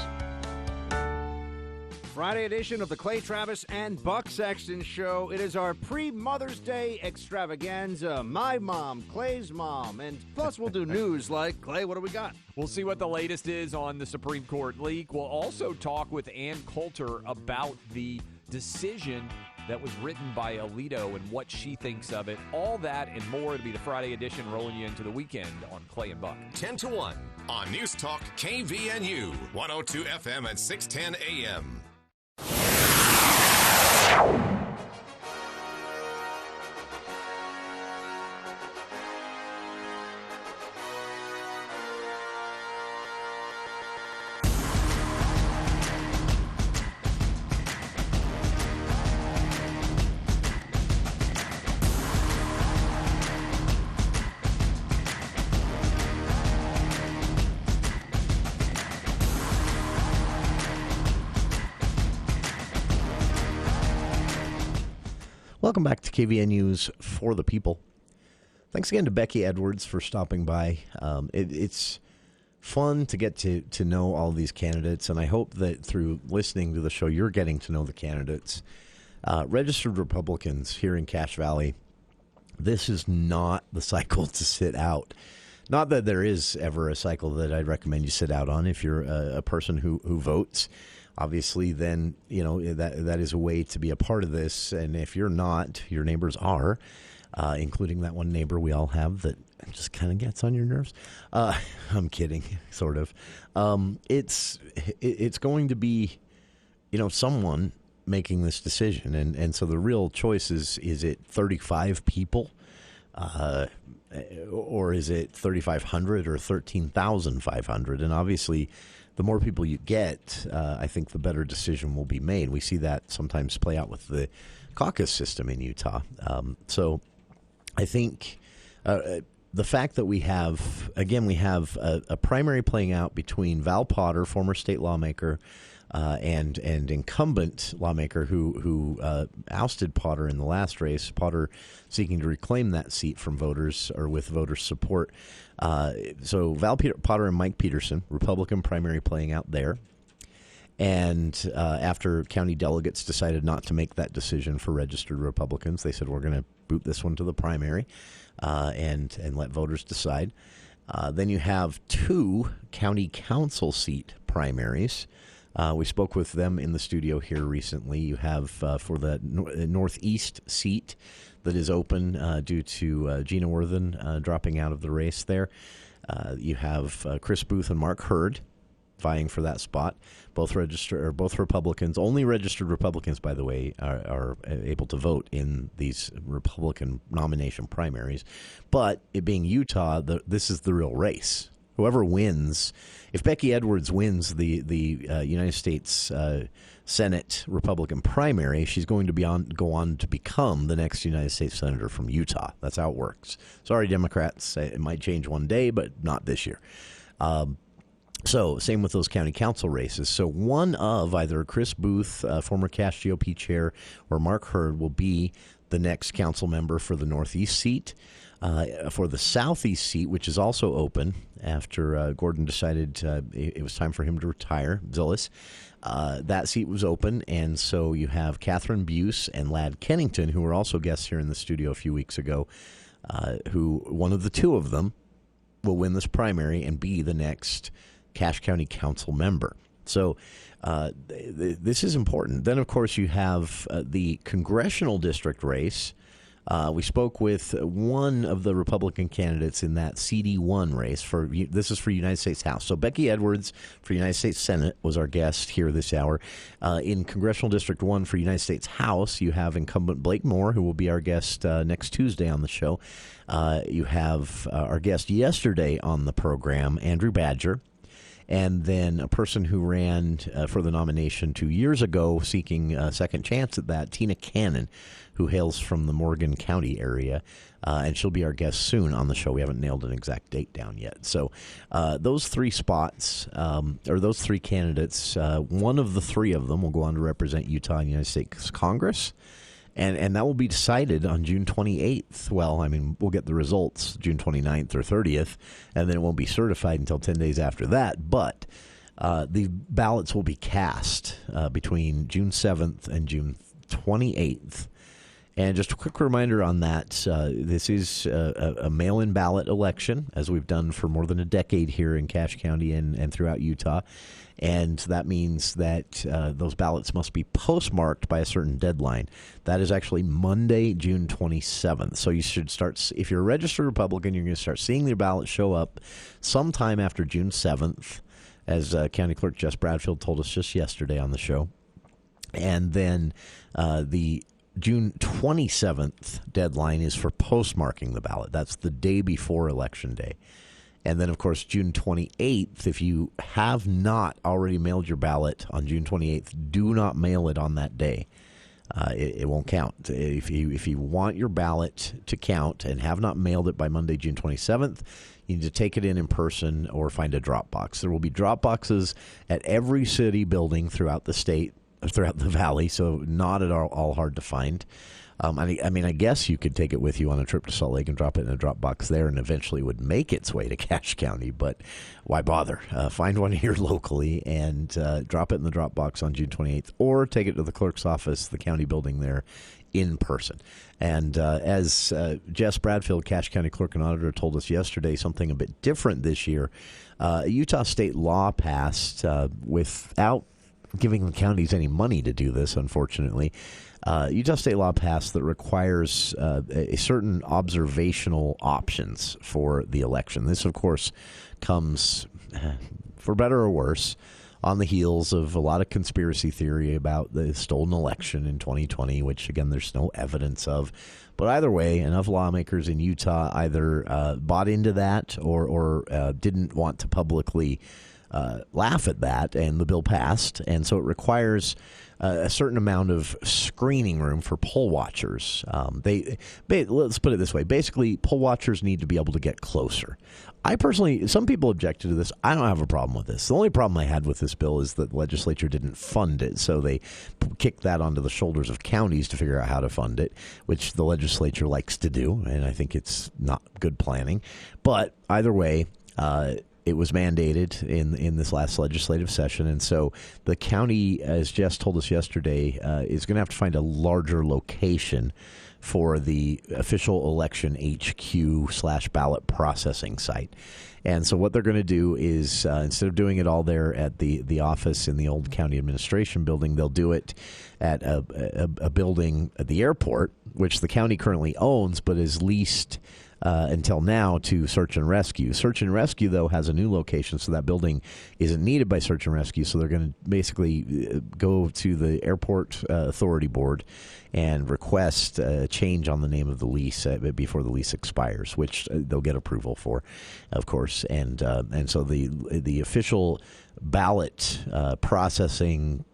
[SPEAKER 17] Friday edition of the Clay Travis and Buck Sexton Show. It is our pre-Mother's Day extravaganza. My mom, Clay's mom, and plus we'll do news like, Clay, what do we got?
[SPEAKER 18] We'll see what the latest is on the Supreme Court leak. We'll also talk with Ann Coulter about the decision that was written by Alito and what she thinks of it. All that and more. It'll be the Friday edition rolling you into the weekend on Clay and Buck.
[SPEAKER 2] 10 to 1 on News Talk KVNU, 102 FM and 610 AM.
[SPEAKER 9] Welcome back to KVNU's For the People. Thanks again to Becky Edwards for stopping by. It's fun to get to know all these candidates, and I hope that through listening to the show, you're getting to know the candidates. Registered Republicans here in Cache Valley, this is not the cycle to sit out. Not that there is ever a cycle that I'd recommend you sit out on if you're a person who votes. Obviously, then, that is a way to be a part of this. And if you're not, your neighbors are, including that one neighbor we all have that just kind of gets on your nerves. I'm kidding, sort of. It's going to be, someone making this decision. And so the real choice is it 35 people? Or is it 3,500 or 13,500? And obviously, the more people you get, I think the better decision will be made. We see that sometimes play out with the caucus system in Utah. So I think the fact that we have a primary playing out between Val Potter, former state lawmaker, and incumbent lawmaker who ousted Potter in the last race. Potter seeking to reclaim that seat from voters or with voter support. So Val Potter and Mike Peterson, Republican primary playing out there. And after county delegates decided not to make that decision for registered Republicans, they said, we're going to boot this one to the primary and let voters decide. Then you have 2 county council seat primaries. We spoke with them in the studio here recently. You have for the Northeast seat that is open due to Gina Worthen dropping out of the race there. You have Chris Booth and Mark Hurd vying for that spot. Both Republicans. Only registered Republicans, by the way, are able to vote in these Republican nomination primaries. But it being Utah, this is the real race. Whoever wins, if Becky Edwards wins the United States Senate Republican primary, she's going to go on to become the next United States Senator from Utah. That's how it works. Sorry, Democrats. It might change one day, but not this year. So same with those county council races. So one of either Chris Booth, former Cache GOP chair, or Mark Hurd will be the next council member for the Northeast seat. For the Southeast seat, which is also open after Gordon decided it was time for him to retire, Zillis, that seat was open, and so you have Catherine Buse and Ladd Kennington, who were also guests here in the studio a few weeks ago, who one of the 2 of them will win this primary and be the next Cache County Council member. So this is important. Then, of course, you have the congressional district race. We spoke with one of the Republican candidates in that CD1 race. This is for United States House. So Becky Edwards for United States Senate was our guest here this hour. In Congressional District 1 for United States House, you have incumbent Blake Moore, who will be our guest next Tuesday on the show. You have our guest yesterday on the program, Andrew Badger. And then a person who ran for the nomination 2 years ago, seeking a second chance at that, Tina Cannon, who hails from the Morgan County area. And she'll be our guest soon on the show. We haven't nailed an exact date down yet. So those 3 spots, or those 3 candidates, one of the 3 of them will go on to represent Utah in the United States Congress. And that will be decided on June 28th. Well, I mean, we'll get the results June 29th or 30th, and then it won't be certified until 10 days after that. But the ballots will be cast between June 7th and June 28th. And just a quick reminder on that, this is a mail-in ballot election, as we've done for more than a decade here in Cache County and throughout Utah. And that means that those ballots must be postmarked by a certain deadline. That is actually Monday, June 27th. So you should start, if you're a registered Republican, you're going to start seeing your ballot show up sometime after June 7th, as County Clerk Jess Bradfield told us just yesterday on the show. And then the June 27th deadline is for postmarking the ballot. That's the day before Election Day. And then, of course, June 28th, if you have not already mailed your ballot on June 28th, do not mail it on that day. It won't count. If you want your ballot to count and have not mailed it by Monday, June 27th, you need to take it in person or find a drop box. There will be drop boxes at every city building throughout the state throughout the valley, so not at all hard to find. I guess you could take it with you on a trip to Salt Lake and drop it in a drop box there, and eventually would make its way to Cache County. But why bother? Find one here locally and drop it in the drop box on June 28th, or take it to the clerk's office, the county building there, in person. And as Jess Bradfield, Cache County Clerk and Auditor, told us yesterday, something a bit different this year. Utah state law passed without giving the counties any money to do this, unfortunately. Utah state law passed that requires a certain observational options for the election. This, of course, comes, for better or worse, on the heels of a lot of conspiracy theory about the stolen election in 2020, which, again, there's no evidence of. But either way, enough lawmakers in Utah either bought into that or didn't want to publicly laugh at that, and the bill passed. And so it requires a certain amount of screening room for poll watchers. Let's put it this way. Basically, poll watchers need to be able to get closer. I personally, some people objected to this. I don't have a problem with this. The only problem I had with this bill is that the legislature didn't fund it, so they kicked that onto the shoulders of counties to figure out how to fund it, which the legislature likes to do, and I think it's not good planning. But either way, it was mandated in this last legislative session, and so the county, as Jess told us yesterday, is going to have to find a larger location for the official election HQ/ballot processing site. And so what they're going to do is, instead of doing it all there at the office in the old county administration building, they'll do it at a building at the airport, which the county currently owns but is leased until now to Search and Rescue. Search and Rescue, though, has a new location, so that building isn't needed by Search and Rescue. So they're going to basically go to the Airport Authority Board and request a change on the name of the lease before the lease expires, which they'll get approval for, of course. And so the official ballot processing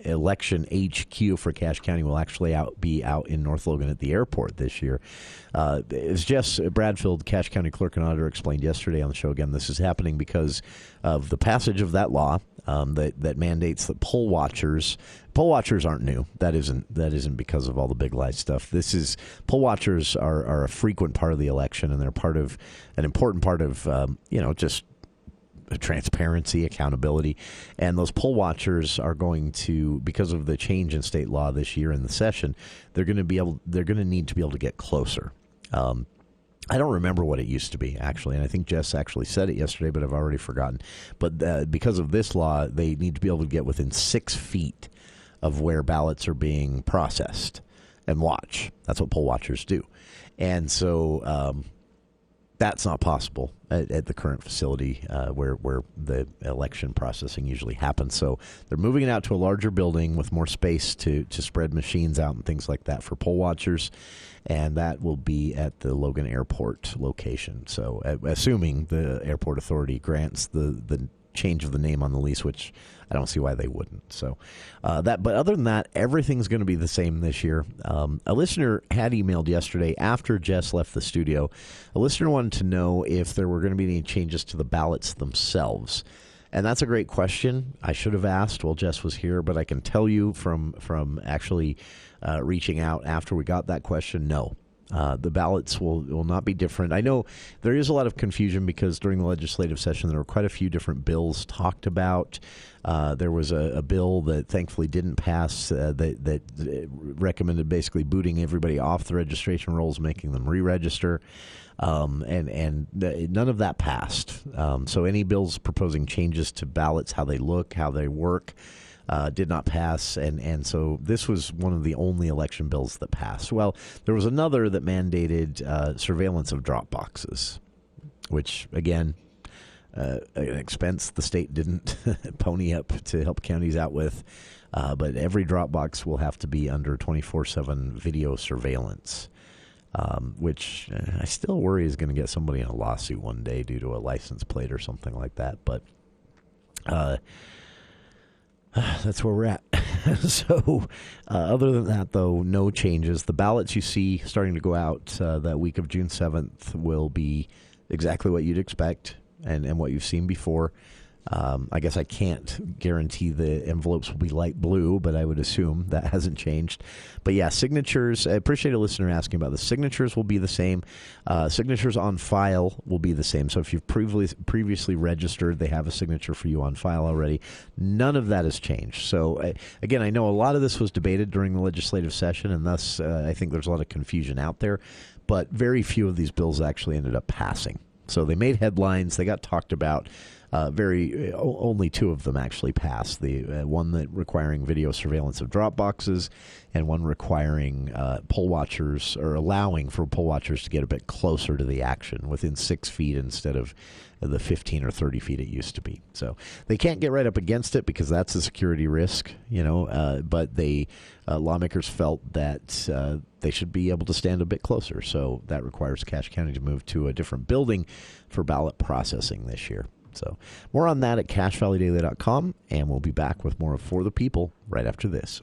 [SPEAKER 9] election HQ for Cache County will actually be out in North Logan at the airport this year. As Jess Bradfield, Cache County Clerk and Auditor, explained yesterday on the show, again, this is happening because of the passage of that law that mandates that poll watchers aren't new. That isn't because of all the big lie stuff. Poll watchers are a frequent part of the election, and they're an important part of just transparency, accountability. And those poll watchers are going to, because of the change in state law this year in the session, they're going to need to be able to get closer. I don't remember what it used to be, actually, and I think Jess actually said it yesterday, but I've already forgotten. But because of this law, they need to be able to get within 6 feet of where ballots are being processed and watch. That's what poll watchers do. And so that's not possible at the current facility where the election processing usually happens. So they're moving it out to a larger building with more space to spread machines out and things like that for poll watchers, and that will be at the Logan Airport location. So assuming the Airport Authority grants the change of the name on the lease, which I don't see why they wouldn't. So but other than that, everything's going to be the same this year. A listener had emailed yesterday after Jess left the studio. A listener wanted to know if there were going to be any changes to the ballots themselves. And that's a great question. I should have asked while Jess was here, but I can tell you from actually reaching out after we got that question, no. The ballots will not be different. I know there is a lot of confusion because during the legislative session there were quite a few different bills talked about. There was a bill that thankfully didn't pass that recommended basically booting everybody off the registration rolls, making them re-register. And none of that passed. So any bills proposing changes to ballots, how they look, how they work, did not pass, and so this was one of the only election bills that passed. Well, there was another that mandated surveillance of drop boxes, which, again, an expense the state didn't pony up to help counties out with, but every drop box will have to be under 24/7 video surveillance, which I still worry is going to get somebody in a lawsuit one day due to a license plate or something like that, but that's where we're at. So other than that, though, no changes. The ballots you see starting to go out that week of June 7th will be exactly what you'd expect and what you've seen before. I guess I can't guarantee the envelopes will be light blue, but I would assume that hasn't changed. But yeah, signatures, I appreciate a listener asking about the signatures will be the same. Signatures on file will be the same. So if you've previously registered, they have a signature for you on file already. None of that has changed. So again, I know a lot of this was debated during the legislative session, and thus I think there's a lot of confusion out there. But very few of these bills actually ended up passing. So they made headlines. They got talked about. Only two of them actually passed. The one that requiring video surveillance of drop boxes, and one requiring poll watchers, or allowing for poll watchers to get a bit closer to the action, within 6 feet instead of the 15 or 30 feet it used to be. So they can't get right up against it because that's a security risk, but they lawmakers felt that they should be able to stand a bit closer. So that requires Cache County to move to a different building for ballot processing this year. So more on that at CacheValleyDaily.com, and we'll be back with more of For the People right after this.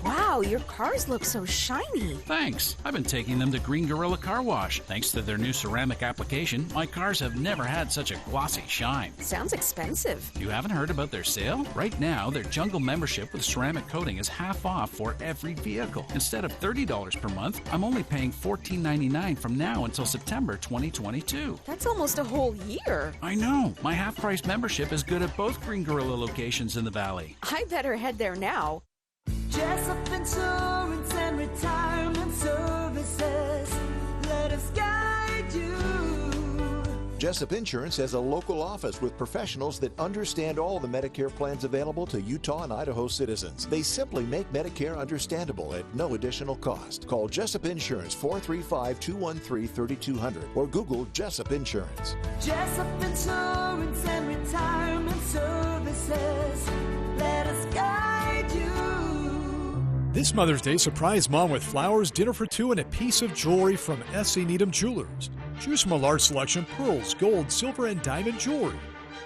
[SPEAKER 19] Wow, your cars look so shiny.
[SPEAKER 20] Thanks. I've been taking them to Green Gorilla Car Wash. Thanks to their new ceramic application, my cars have never had such a glossy shine.
[SPEAKER 19] Sounds expensive.
[SPEAKER 20] You haven't heard about their sale? Right now, their Jungle membership with ceramic coating is half off for every vehicle. Instead of $30 per month, I'm only paying $14.99 from now until September 2022.
[SPEAKER 19] That's almost a whole year.
[SPEAKER 20] I know. My half-price membership is good at both Green Gorilla locations in the Valley.
[SPEAKER 19] I better head there now.
[SPEAKER 21] Jessup Insurance and Retirement Services. Let us guide you.
[SPEAKER 22] Jessup Insurance has a local office with professionals that understand all the Medicare plans available to Utah and Idaho citizens. They simply make Medicare understandable at no additional cost. Call Jessup Insurance 435-213-3200 or Google Jessup Insurance.
[SPEAKER 21] Jessup Insurance and Retirement Services. Let us guide you.
[SPEAKER 23] This Mother's Day, surprise Mom with flowers, dinner for two, and a piece of jewelry from S.C. Needham Jewelers. Choose from a large selection of pearls, gold, silver, and diamond jewelry.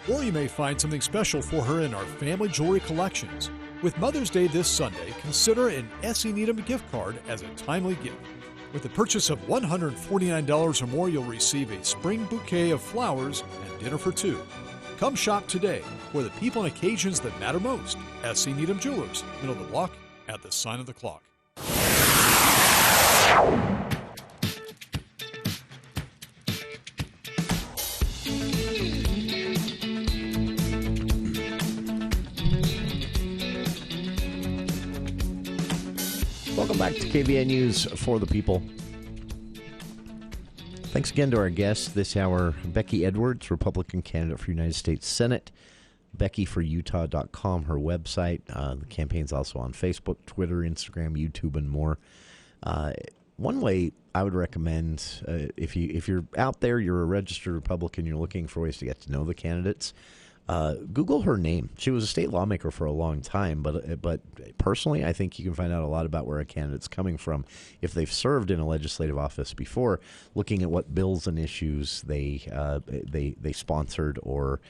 [SPEAKER 23] Or you may find something special for her in our family jewelry collections. With Mother's Day this Sunday, consider an S.C. Needham gift card as a timely gift. With the purchase of $149 or more, you'll receive a spring bouquet of flowers and dinner for two. Come shop today for the people and occasions that matter most. S.C. Needham Jewelers, middle of the block at the sign of the clock.
[SPEAKER 9] Welcome back to KVN News For the People. Thanks again to our guests this hour, Becky Edwards, Republican candidate for United States Senate. BeckyForUtah.com, her website. The campaign's also on Facebook, Twitter, Instagram, YouTube, and more. One way I would recommend, if you're out there, you're a registered Republican, you're looking for ways to get to know the candidates, Google her name. She was a state lawmaker for a long time, but personally, I think you can find out a lot about where a candidate's coming from if they've served in a legislative office before, looking at what bills and issues they sponsored or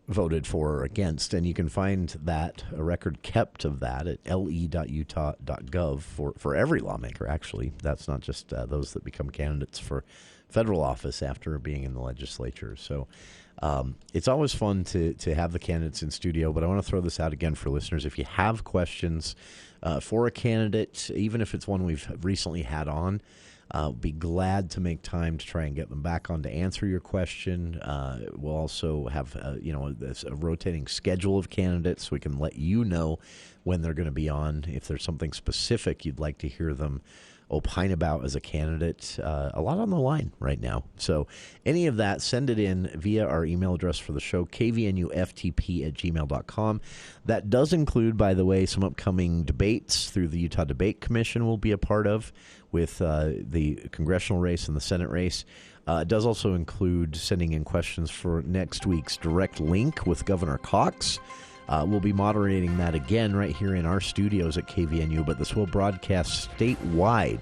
[SPEAKER 9] voted for or against, and you can find that, a record kept of that, at le.utah.gov for every lawmaker, actually. That's not just those that become candidates for federal office after being in the legislature. So it's always fun to have the candidates in studio, but I want to throw this out again for listeners. If you have questions for a candidate, even if it's one we've recently had on, be glad to make time to try and get them back on to answer your question. We'll also have a rotating schedule of candidates, so we can let you know when they're going to be on. If there's something specific you'd like to hear them opine about as a candidate, a lot on the line right now. So any of that, send it in via our email address for the show, kvnuftp@gmail.com. That does include, by the way, some upcoming debates through the Utah Debate Commission we'll be a part of with the congressional race and the Senate race. It does also include sending in questions for next week's Direct Link with Governor Cox. We'll be moderating that again right here in our studios at KVNU, but this will broadcast statewide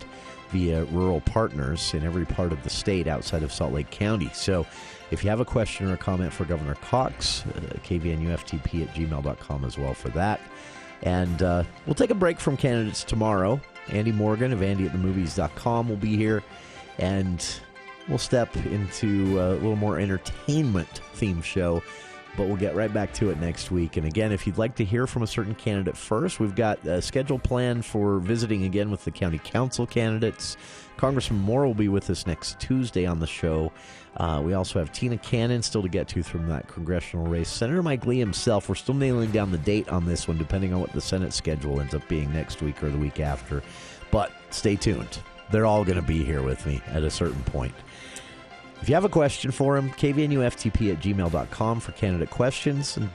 [SPEAKER 9] via rural partners in every part of the state outside of Salt Lake County. So if you have a question or a comment for Governor Cox, kvnuftp@gmail.com as well for that. And we'll take a break from candidates tomorrow. Andy Morgan of AndyAtTheMovies.com will be here. And we'll step into a little more entertainment-themed show, but we'll get right back to it next week. And again, if you'd like to hear from a certain candidate first, we've got a schedule planned for visiting again with the county council candidates. Congressman Moore will be with us next Tuesday on the show. We also have Tina Cannon still to get to from that congressional race. Senator Mike Lee himself, we're still nailing down the date on this one, depending on what the Senate schedule ends up being next week or the week after. But stay tuned. They're all going to be here with me at a certain point. If you have a question for him, kvnuftp@gmail.com for candidate questions. And